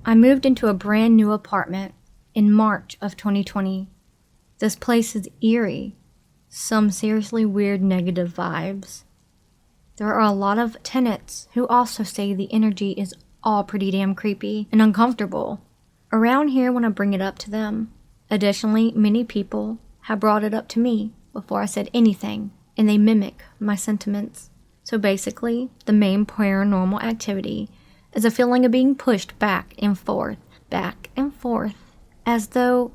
I moved into a brand new apartment in March of 2020. This place is eerie. Some seriously weird negative vibes. There are a lot of tenants who also say the energy is all pretty damn creepy and uncomfortable around here when I bring it up to them. Additionally, many people have brought it up to me before I said anything, and they mimic my sentiments. So basically, the main paranormal activity is a feeling of being pushed back and forth, as though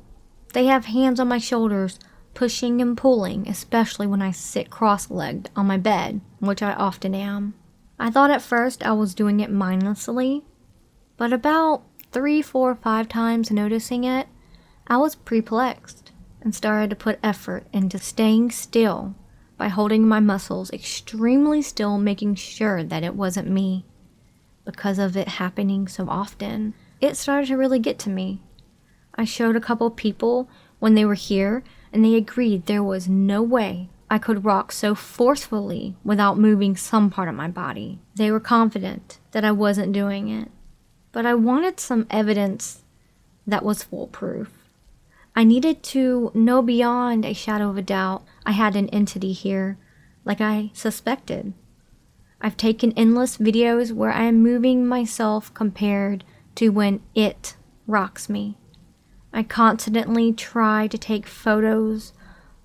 they have hands on my shoulders, pushing and pulling, especially when I sit cross-legged on my bed, which I often am. I thought at first I was doing it mindlessly, but about 3, 4, 5 times noticing it, I was perplexed and started to put effort into staying still by holding my muscles extremely still, making sure that it wasn't me. Because of it happening so often, it started to really get to me. I showed a couple people when they were here, and they agreed there was no way I could rock so forcefully without moving some part of my body. They were confident that I wasn't doing it, but I wanted some evidence that was foolproof. I needed to know beyond a shadow of a doubt I had an entity here, like I suspected. I've taken endless videos where I am moving myself compared to when it rocks me. I constantly try to take photos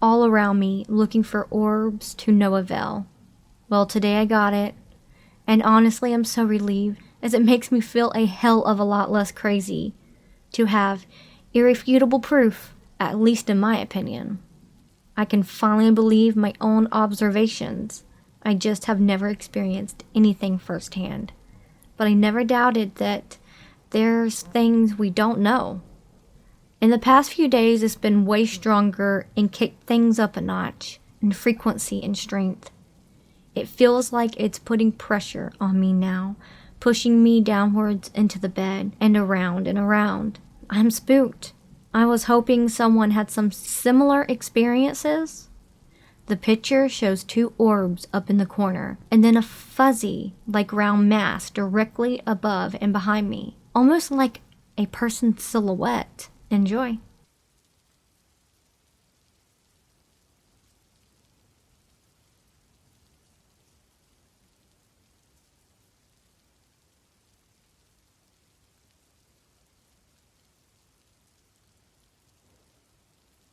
all around me looking for orbs to no avail. Well, today I got it, and honestly I'm so relieved, as it makes me feel a hell of a lot less crazy to have irrefutable proof, at least in my opinion. I can finally believe my own observations. I just have never experienced anything firsthand. But I never doubted that there's things we don't know. In the past few days, it's been way stronger and kicked things up a notch in frequency and strength. It feels like it's putting pressure on me now, pushing me downwards into the bed and around and around. I'm spooked. I was hoping someone had some similar experiences. The picture shows 2 orbs up in the corner, and then a fuzzy, like round mass directly above and behind me, almost like a person's silhouette. Enjoy.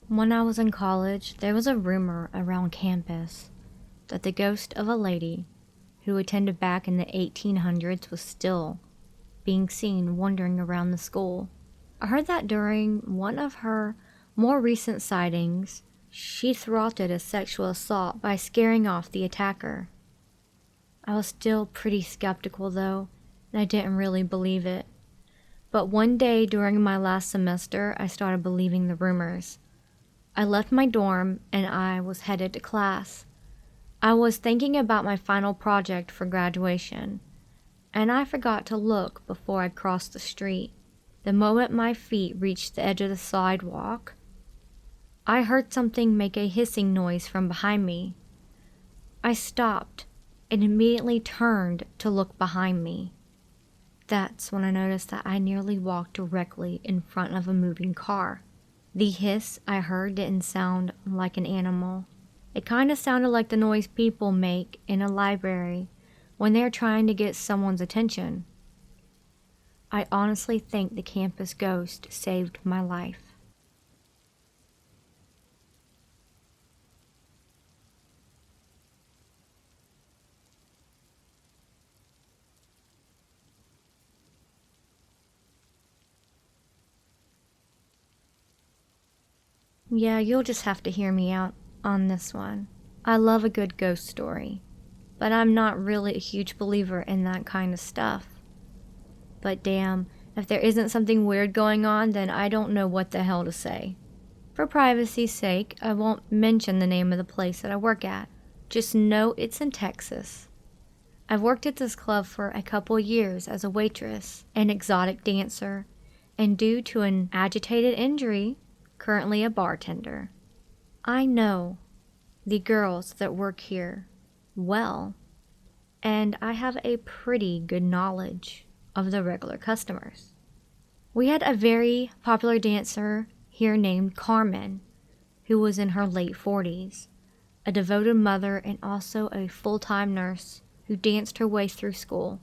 When I was in college, there was a rumor around campus that the ghost of a lady who attended back in the 1800s was still being seen wandering around the school. I heard that during one of her more recent sightings, she thwarted a sexual assault by scaring off the attacker. I was still pretty skeptical though, and I didn't really believe it. But one day during my last semester, I started believing the rumors. I left my dorm and I was headed to class. I was thinking about my final project for graduation, and I forgot to look before I crossed the street. The moment my feet reached the edge of the sidewalk, I heard something make a hissing noise from behind me. I stopped and immediately turned to look behind me. That's when I noticed that I nearly walked directly in front of a moving car. The hiss I heard didn't sound like an animal. It kind of sounded like the noise people make in a library when they're trying to get someone's attention. I honestly think the campus ghost saved my life. Yeah, you'll just have to hear me out on this one. I love a good ghost story, but I'm not really a huge believer in that kind of stuff. But damn, if there isn't something weird going on, then I don't know what the hell to say. For privacy's sake, I won't mention the name of the place that I work at. Just know it's in Texas. I've worked at this club for a couple years as a waitress, an exotic dancer, and due to an agitated injury, currently a bartender. I know the girls that work here well, and I have a pretty good knowledge of the regular customers. We had a very popular dancer here named Carmen, who was in her late 40s, a devoted mother and also a full-time nurse who danced her way through school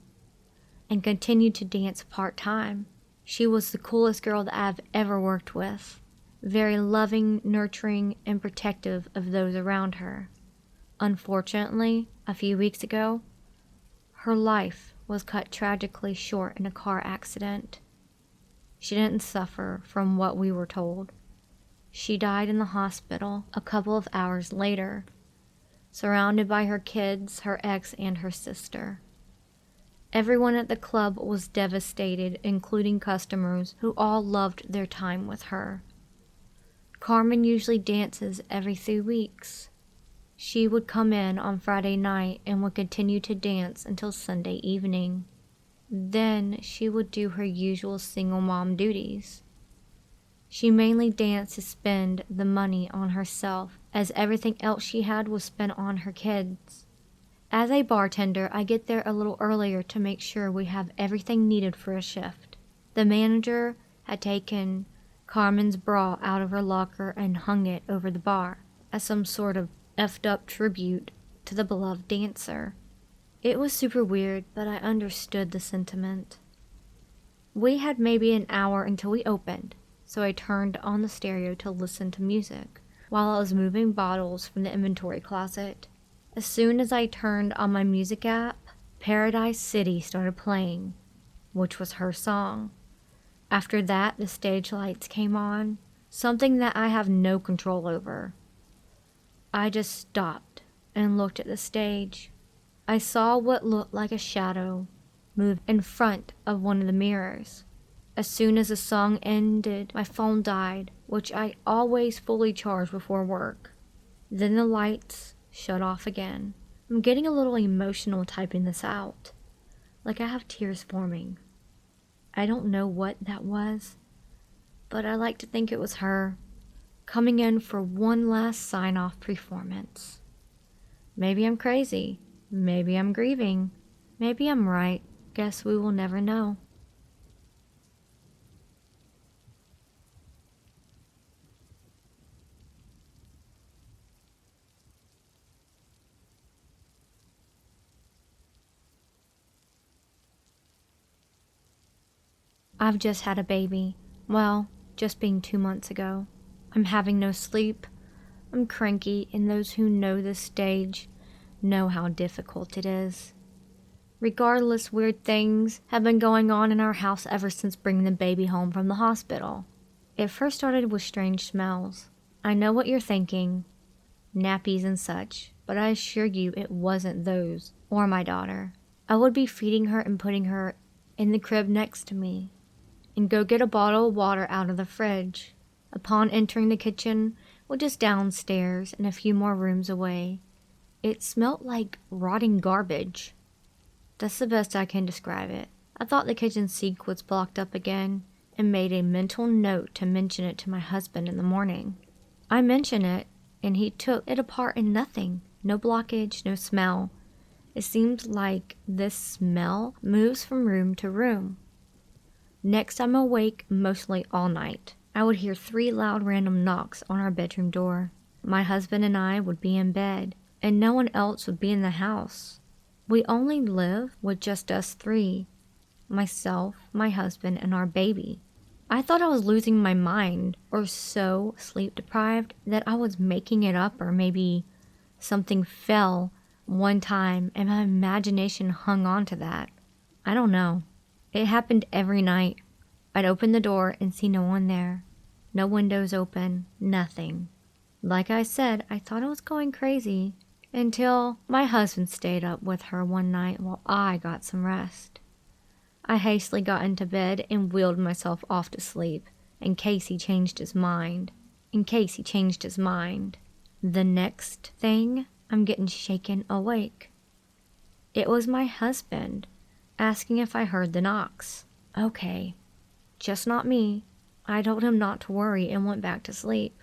and continued to dance part-time. She was the coolest girl that I've ever worked with, very loving, nurturing, and protective of those around her. Unfortunately, a few weeks ago, her life was cut tragically short in a car accident. She didn't suffer from what we were told. She died in the hospital a couple of hours later, surrounded by her kids, her ex, and her sister. Everyone at the club was devastated, including customers who all loved their time with her. Carmen usually dances every 3 weeks. She would come in on Friday night and would continue to dance until Sunday evening. Then she would do her usual single mom duties. She mainly danced to spend the money on herself, as everything else she had was spent on her kids. As a bartender, I get there a little earlier to make sure we have everything needed for a shift. The manager had taken Carmen's bra out of her locker and hung it over the bar as some sort of effed up tribute to the beloved dancer. It was super weird, but I understood the sentiment. We had maybe an hour until we opened, so I turned on the stereo to listen to music while I was moving bottles from the inventory closet. As soon as I turned on my music app, Paradise City started playing, which was her song. After that, the stage lights came on, something that I have no control over. I just stopped and looked at the stage. I saw what looked like a shadow move in front of one of the mirrors. As soon as the song ended, my phone died, which I always fully charge before work. Then the lights shut off again. I'm getting a little emotional typing this out, like I have tears forming. I don't know what that was, but I like to think it was her, coming in for one last sign-off performance. Maybe I'm crazy. Maybe I'm grieving. Maybe I'm right. Guess we will never know. I've just had a baby. Well, just being 2 months ago. I'm having no sleep. I'm cranky, and those who know this stage know how difficult it is. Regardless, weird things have been going on in our house ever since bringing the baby home from the hospital. It first started with strange smells. I know what you're thinking, nappies and such, but I assure you it wasn't those or my daughter. I would be feeding her and putting her in the crib next to me and go get a bottle of water out of the fridge. Upon entering the kitchen, which is downstairs and a few more rooms away, it smelt like rotting garbage. That's the best I can describe it. I thought the kitchen sink was blocked up again and made a mental note to mention it to my husband in the morning. I mentioned it, and he took it apart and nothing. No blockage, no smell. It seems like this smell moves from room to room. Next, I'm awake mostly all night. I would hear 3 loud random knocks on our bedroom door. My husband and I would be in bed, and no one else would be in the house. We only live with just us 3. Myself, my husband, and our baby. I thought I was losing my mind, or so sleep deprived that I was making it up, or maybe something fell one time and my imagination hung on to that. I don't know. It happened every night. I'd open the door and see no one there. No windows open, nothing. Like I said, I thought I was going crazy until my husband stayed up with her one night while I got some rest. I hastily got into bed and wheeled myself off to sleep in case he changed his mind. The next thing, I'm getting shaken awake. It was my husband asking if I heard the knocks. Okay, just not me. I told him not to worry and went back to sleep,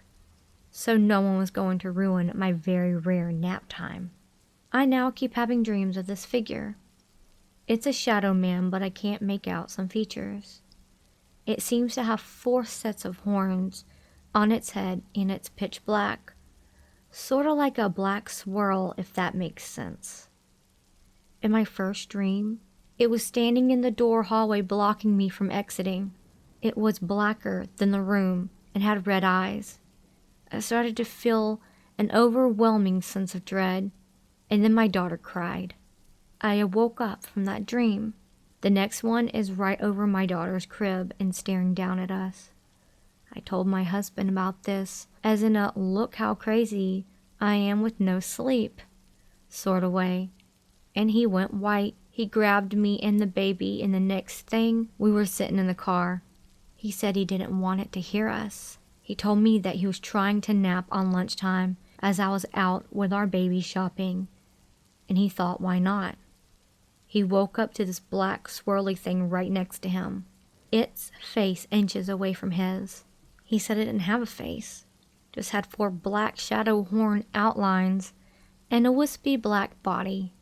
so no one was going to ruin my very rare nap time. I now keep having dreams of this figure. It's a shadow man, but I can't make out some features. It seems to have 4 sets of horns on its head and it's pitch black. Sort of like a black swirl, if that makes sense. In my first dream, it was standing in the door hallway blocking me from exiting. It was blacker than the room and had red eyes. I started to feel an overwhelming sense of dread, and then my daughter cried. I woke up from that dream. The next one is right over my daughter's crib and staring down at us. I told my husband about this, as in a look how crazy I am with no sleep sort of way, and he went white. He grabbed me and the baby, and the next thing, we were sitting in the car. He said he didn't want it to hear us. He told me that he was trying to nap on lunchtime as I was out with our baby shopping, and he thought, why not? He woke up to this black swirly thing right next to him, its face inches away from his. He said it didn't have a face, just had 4 black shadow horn outlines and a wispy black body.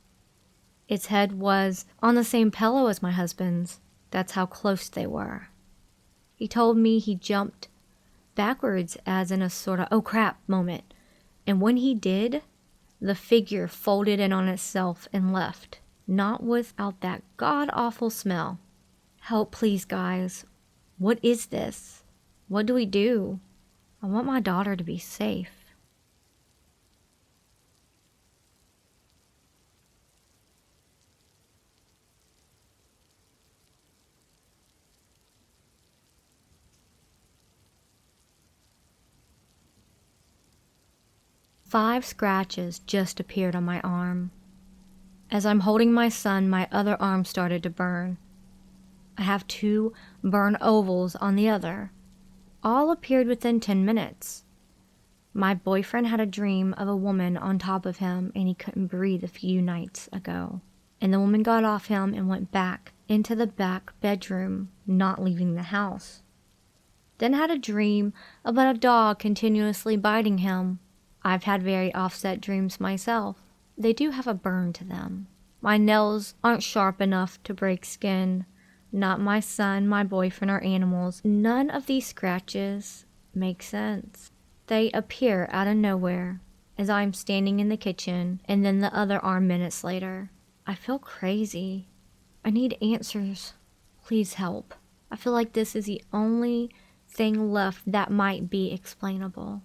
Its head was on the same pillow as my husband's. That's how close they were. He told me he jumped backwards as in a sort of oh crap moment, and when he did, the figure folded in on itself and left, not without that god-awful smell. Help please, guys. What is this? What do we do? I want my daughter to be safe. Five scratches just appeared on my arm. As I'm holding my son, my other arm started to burn. I have 2 burn ovals on the other. All appeared within 10 minutes. My boyfriend had a dream of a woman on top of him and he couldn't breathe a few nights ago. And the woman got off him and went back into the back bedroom, not leaving the house. Then had a dream about a dog continuously biting him. I've had very offset dreams myself. They do have a burn to them. My nails aren't sharp enough to break skin. Not my son, my boyfriend, or animals. None of these scratches make sense. They appear out of nowhere as I'm standing in the kitchen, and then the other arm minutes later. I feel crazy. I need answers. Please help. I feel like this is the only thing left that might be explainable.